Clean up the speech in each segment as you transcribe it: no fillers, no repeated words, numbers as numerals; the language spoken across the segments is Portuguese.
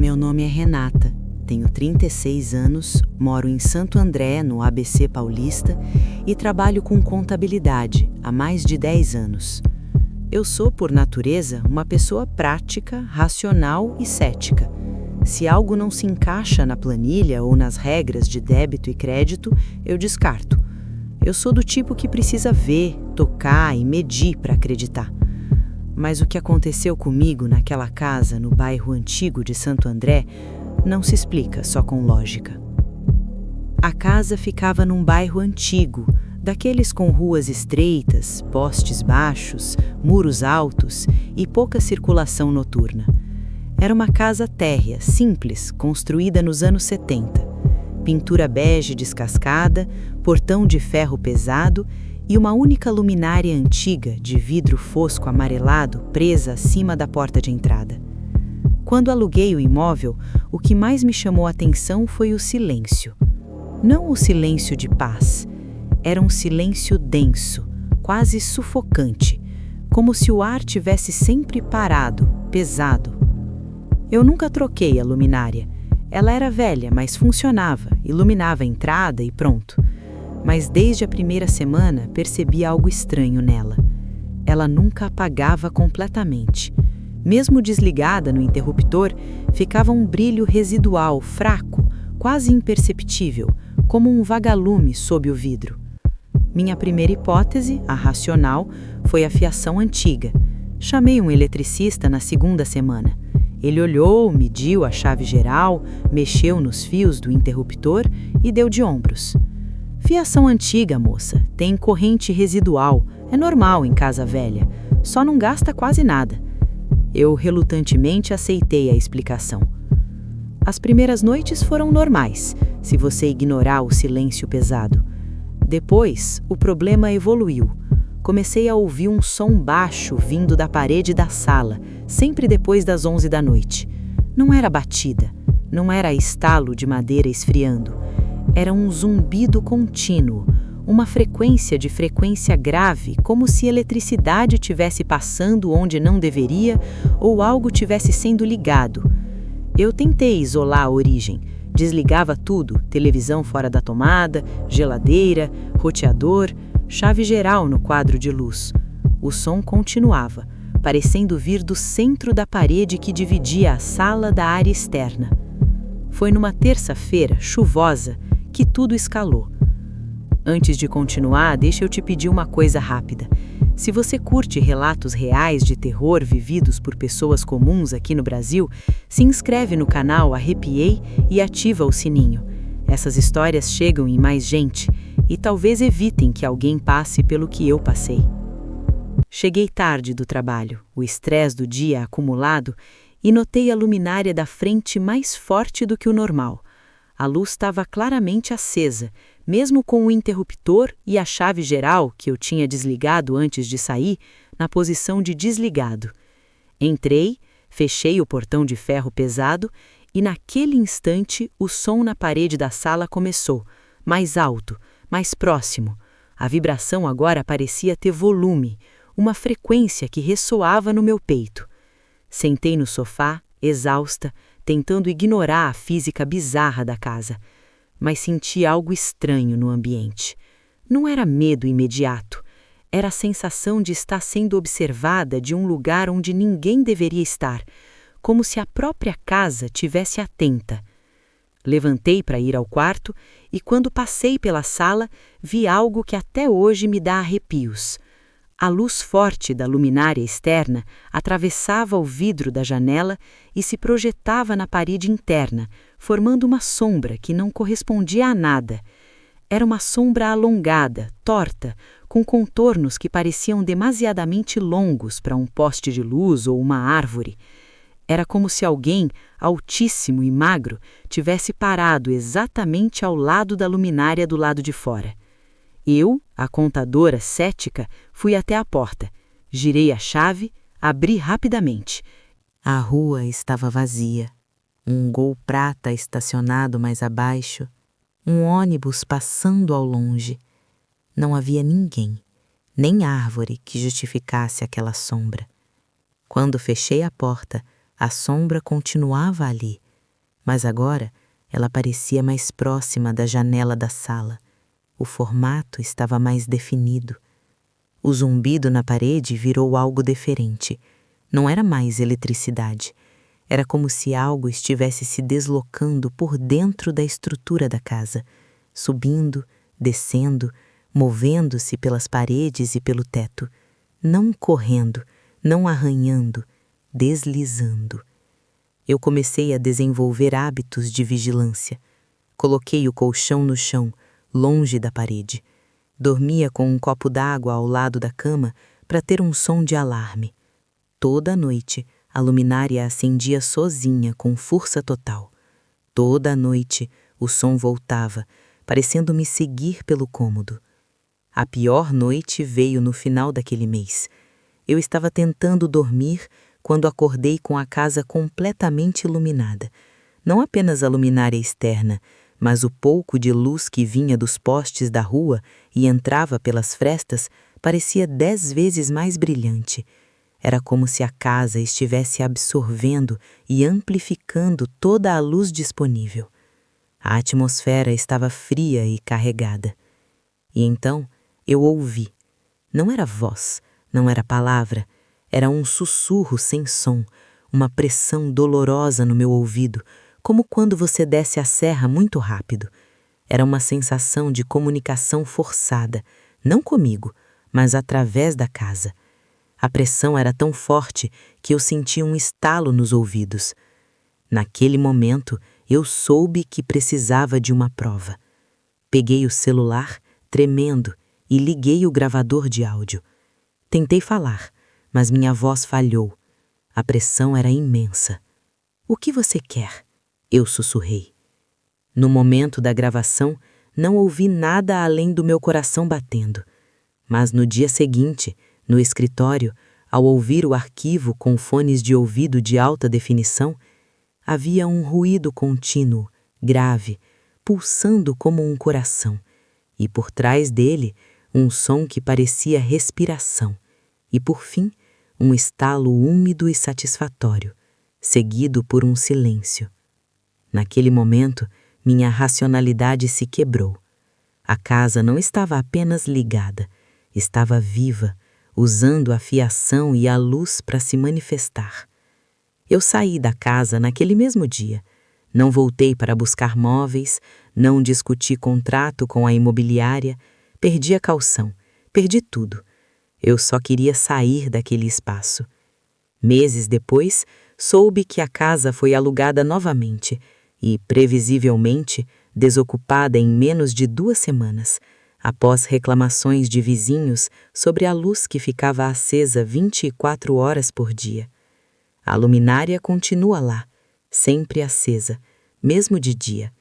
Meu nome é Renata, tenho 36 anos, moro em Santo André, no ABC Paulista, e trabalho com contabilidade há mais de 10 anos. Eu sou, por natureza, uma pessoa prática, racional e cética. Se algo não se encaixa na planilha ou nas regras de débito e crédito, eu descarto. Eu sou do tipo que precisa ver, tocar e medir para acreditar. Mas o que aconteceu comigo naquela casa no bairro antigo de Santo André não se explica só com lógica. A casa ficava num bairro antigo, daqueles com ruas estreitas, postes baixos, muros altos e pouca circulação noturna. Era uma casa térrea, simples, construída nos anos 70. Pintura bege descascada, portão de ferro pesado e uma única luminária antiga de vidro fosco amarelado presa acima da porta de entrada. Quando aluguei o imóvel, o que mais me chamou a atenção foi o silêncio. Não o silêncio de paz, era um silêncio denso, quase sufocante, como se o ar tivesse sempre parado, pesado. Eu nunca troquei a luminária. Ela era velha, mas funcionava, iluminava a entrada e pronto. Mas desde a primeira semana percebi algo estranho nela. Ela nunca apagava completamente. Mesmo desligada no interruptor, ficava um brilho residual, fraco, quase imperceptível, como um vagalume sob o vidro. Minha primeira hipótese, a racional, foi a fiação antiga. Chamei um eletricista na segunda semana. Ele olhou, mediu a chave geral, mexeu nos fios do interruptor e deu de ombros. Fiação antiga, moça, tem corrente residual, é normal em casa velha, só não gasta quase nada. Eu relutantemente aceitei a explicação. As primeiras noites foram normais, se você ignorar o silêncio pesado. Depois, o problema evoluiu. Comecei a ouvir um som baixo vindo da parede da sala, sempre depois das 11 da noite. Não era batida, não era estalo de madeira esfriando. Era um zumbido contínuo, uma frequência de frequência grave, como se eletricidade tivesse passando onde não deveria ou algo tivesse sendo ligado. Eu tentei isolar a origem. Desligava tudo, televisão fora da tomada, geladeira, roteador, chave geral no quadro de luz. O som continuava, parecendo vir do centro da parede que dividia a sala da área externa. Foi numa terça-feira, chuvosa, que tudo escalou. Antes de continuar, deixa eu te pedir uma coisa rápida. Se você curte relatos reais de terror vividos por pessoas comuns aqui no Brasil, se inscreve no canal Arrepiei e ativa o sininho. Essas histórias chegam em mais gente e talvez evitem que alguém passe pelo que eu passei. Cheguei tarde do trabalho, o estresse do dia acumulado, e notei a luminária da frente mais forte do que o normal. A luz estava claramente acesa, mesmo com o interruptor e a chave geral, que eu tinha desligado antes de sair, na posição de desligado. Entrei, fechei o portão de ferro pesado e naquele instante o som na parede da sala começou, mais alto, mais próximo. A vibração agora parecia ter volume, uma frequência que ressoava no meu peito. Sentei no sofá, exausta, tentando ignorar a física bizarra da casa, mas senti algo estranho no ambiente. Não era medo imediato, era a sensação de estar sendo observada de um lugar onde ninguém deveria estar, como se a própria casa tivesse atenta. Levantei para ir ao quarto e, quando passei pela sala, vi algo que até hoje me dá arrepios. A luz forte da luminária externa atravessava o vidro da janela e se projetava na parede interna, formando uma sombra que não correspondia a nada. Era uma sombra alongada, torta, com contornos que pareciam demasiadamente longos para um poste de luz ou uma árvore. Era como se alguém, altíssimo e magro, tivesse parado exatamente ao lado da luminária do lado de fora. Eu, a contadora cética, fui até a porta. Girei a chave, abri rapidamente. A rua estava vazia. Um Gol prata estacionado mais abaixo. Um ônibus passando ao longe. Não havia ninguém, nem árvore que justificasse aquela sombra. Quando fechei a porta, a sombra continuava ali, mas agora ela parecia mais próxima da janela da sala. O formato estava mais definido. O zumbido na parede virou algo diferente. Não era mais eletricidade. Era como se algo estivesse se deslocando por dentro da estrutura da casa, subindo, descendo, movendo-se pelas paredes e pelo teto, não correndo, não arranhando, deslizando. Eu comecei a desenvolver hábitos de vigilância. Coloquei o colchão no chão, longe da parede. Dormia com um copo d'água ao lado da cama para ter um som de alarme. Toda noite, a luminária acendia sozinha com força total. Toda noite, o som voltava, parecendo me seguir pelo cômodo. A pior noite veio no final daquele mês. Eu estava tentando dormir quando acordei com a casa completamente iluminada. Não apenas a luminária externa, mas o pouco de luz que vinha dos postes da rua e entrava pelas frestas parecia 10 vezes mais brilhante. Era como se a casa estivesse absorvendo e amplificando toda a luz disponível. A atmosfera estava fria e carregada. E então eu ouvi. Não era voz, não era palavra, era um sussurro sem som, uma pressão dolorosa no meu ouvido, como quando você desce a serra muito rápido. Era uma sensação de comunicação forçada, não comigo, mas através da casa. A pressão era tão forte que eu sentia um estalo nos ouvidos. Naquele momento, eu soube que precisava de uma prova. Peguei o celular, tremendo, e liguei o gravador de áudio. Tentei falar, mas minha voz falhou. A pressão era imensa. "O que você quer?" Eu sussurrei. No momento da gravação, não ouvi nada além do meu coração batendo. Mas no dia seguinte, no escritório, ao ouvir o arquivo com fones de ouvido de alta definição, havia um ruído contínuo, grave, pulsando como um coração, e por trás dele, um som que parecia respiração, e por fim, um estalo úmido e satisfatório, seguido por um silêncio. Naquele momento, minha racionalidade se quebrou. A casa não estava apenas ligada, estava viva, usando a fiação e a luz para se manifestar. Eu saí da casa naquele mesmo dia. Não voltei para buscar móveis, não discuti contrato com a imobiliária, perdi a caução, perdi tudo. Eu só queria sair daquele espaço. Meses depois, soube que a casa foi alugada novamente e, previsivelmente, desocupada em menos de 2 semanas, após reclamações de vizinhos sobre a luz que ficava acesa 24 horas por dia. A luminária continua lá, sempre acesa, mesmo de dia.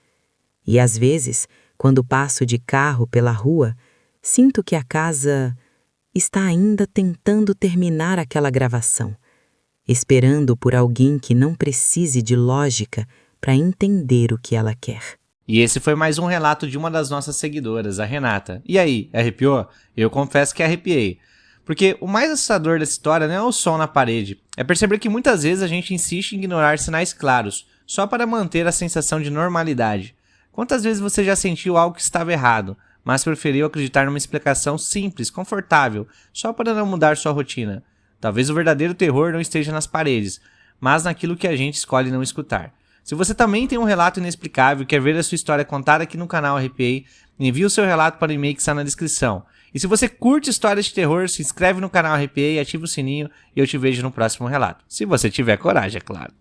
E às vezes, quando passo de carro pela rua, sinto que a casa está ainda tentando terminar aquela gravação, esperando por alguém que não precise de lógica para entender o que ela quer. E esse foi mais um relato de uma das nossas seguidoras, a Renata. E aí, arrepiou? Eu confesso que arrepiei. Porque o mais assustador dessa história não é o som na parede, é perceber que muitas vezes a gente insiste em ignorar sinais claros, só para manter a sensação de normalidade. Quantas vezes você já sentiu algo que estava errado, mas preferiu acreditar numa explicação simples, confortável, só para não mudar sua rotina? Talvez o verdadeiro terror não esteja nas paredes, mas naquilo que a gente escolhe não escutar. Se você também tem um relato inexplicável e quer ver a sua história contada aqui no canal Arrepiei, envie o seu relato para o e-mail que está na descrição. E se você curte histórias de terror, se inscreve no canal Arrepiei, ativa o sininho e eu te vejo no próximo relato. Se você tiver coragem, é claro.